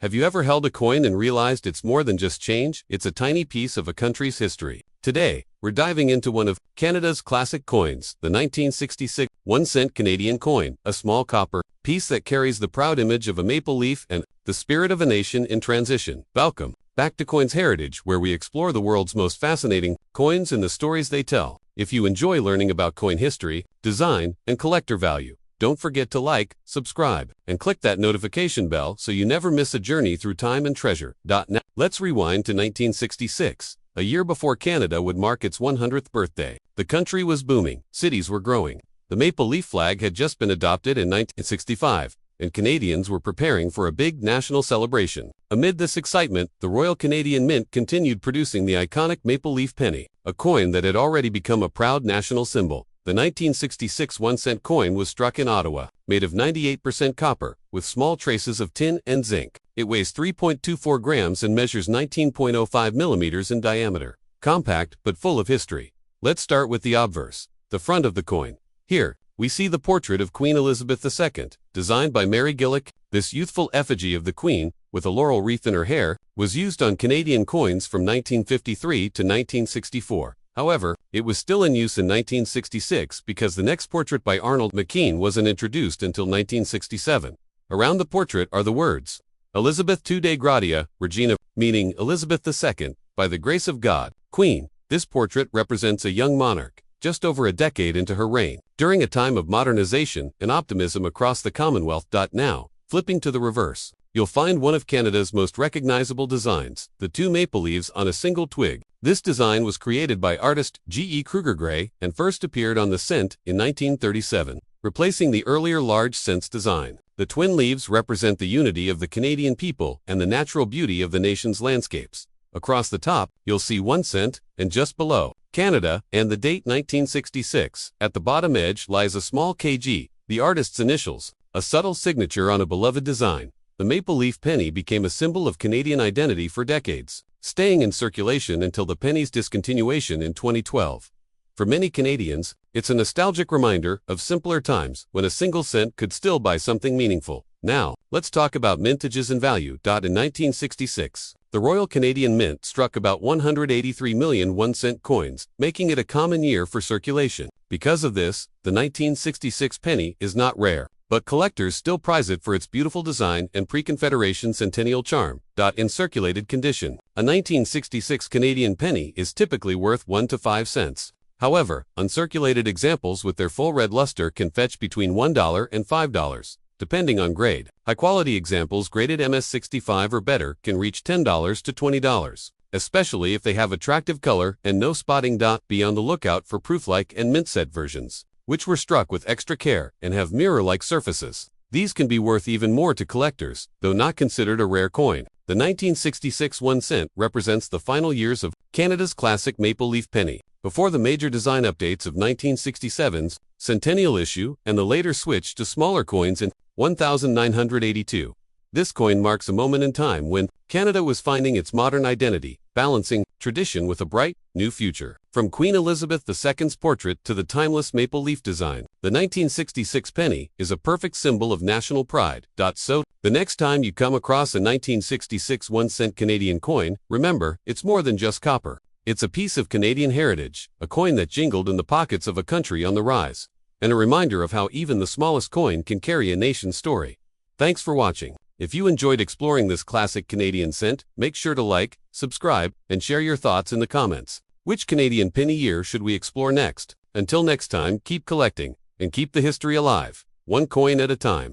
Have you ever held a coin and realized it's more than just change? It's a tiny piece of a country's history. Today, we're diving into one of Canada's classic coins, the 1966 1-cent Canadian coin, a small copper piece that carries the proud image of a maple leaf and the spirit of a nation in transition. Welcome back to Coins Heritage, where we explore the world's most fascinating coins and the stories they tell. If you enjoy learning about coin history, design, and collector value, don't forget to like, subscribe, and click that notification bell so you never miss a journey through time and treasure. Now, let's rewind to 1966, a year before Canada would mark its 100th birthday. The country was booming, cities were growing. The maple leaf flag had just been adopted in 1965, and Canadians were preparing for a big national celebration. Amid this excitement, the Royal Canadian Mint continued producing the iconic maple leaf penny, a coin that had already become a proud national symbol. The 1966 1-cent coin was struck in Ottawa, made of 98% copper, with small traces of tin and zinc. It weighs 3.24 grams and measures 19.05 millimeters in diameter. Compact, but full of history. Let's start with the obverse, the front of the coin. Here, we see the portrait of Queen Elizabeth II, designed by Mary Gillick. This youthful effigy of the Queen, with a laurel wreath in her hair, was used on Canadian coins from 1953 to 1964. However, it was still in use in 1966 because the next portrait by Arnold Machin wasn't introduced until 1967. Around the portrait are the words, Elizabeth II de Gratia, Regina, meaning Elizabeth II, by the grace of God, Queen. This portrait represents a young monarch, just over a decade into her reign, during a time of modernization and optimism across the Commonwealth. Now, flipping to the reverse, you'll find one of Canada's most recognizable designs, the two maple leaves on a single twig. This design was created by artist G.E. Kruger Gray and first appeared on the cent in 1937, replacing the earlier large cents design. The twin leaves represent the unity of the Canadian people and the natural beauty of the nation's landscapes. Across the top, you'll see 1 cent, and just below, Canada, and the date 1966. At the bottom edge lies a small KG, the artist's initials, a subtle signature on a beloved design. The maple leaf penny became a symbol of Canadian identity for decades, staying in circulation until the penny's discontinuation in 2012. For many Canadians, it's a nostalgic reminder of simpler times when a single cent could still buy something meaningful. Now, let's talk about mintages and value. In 1966, the Royal Canadian Mint struck about 183 million 1-cent coins, making it a common year for circulation. Because of this, the 1966 penny is not rare, but collectors still prize it for its beautiful design and pre-Confederation centennial charm. In circulated condition, a 1966 Canadian penny is typically worth 1 to 5 cents. However, uncirculated examples with their full red luster can fetch between $1 and $5, depending on grade. High-quality examples graded MS65 or better can reach $10 to $20, especially if they have attractive color and no spotting. Be on the lookout for proof-like and mint set versions, which were struck with extra care and have mirror-like surfaces. These can be worth even more to collectors, though not considered a rare coin. The 1966 1 cent represents the final years of Canada's classic maple leaf penny, before the major design updates of 1967's centennial issue and the later switch to smaller coins in 1982. This coin marks a moment in time when Canada was finding its modern identity, balancing tradition with a bright, new future. From Queen Elizabeth II's portrait to the timeless maple leaf design, the 1966 penny is a perfect symbol of national pride. So, the next time you come across a 1966 1-cent Canadian coin, remember, it's more than just copper. It's a piece of Canadian heritage, a coin that jingled in the pockets of a country on the rise, and a reminder of how even the smallest coin can carry a nation's story. Thanks for watching. If you enjoyed exploring this classic Canadian cent, make sure to like, subscribe, and share your thoughts in the comments. Which Canadian penny year should we explore next? Until next time, keep collecting, and keep the history alive, one coin at a time.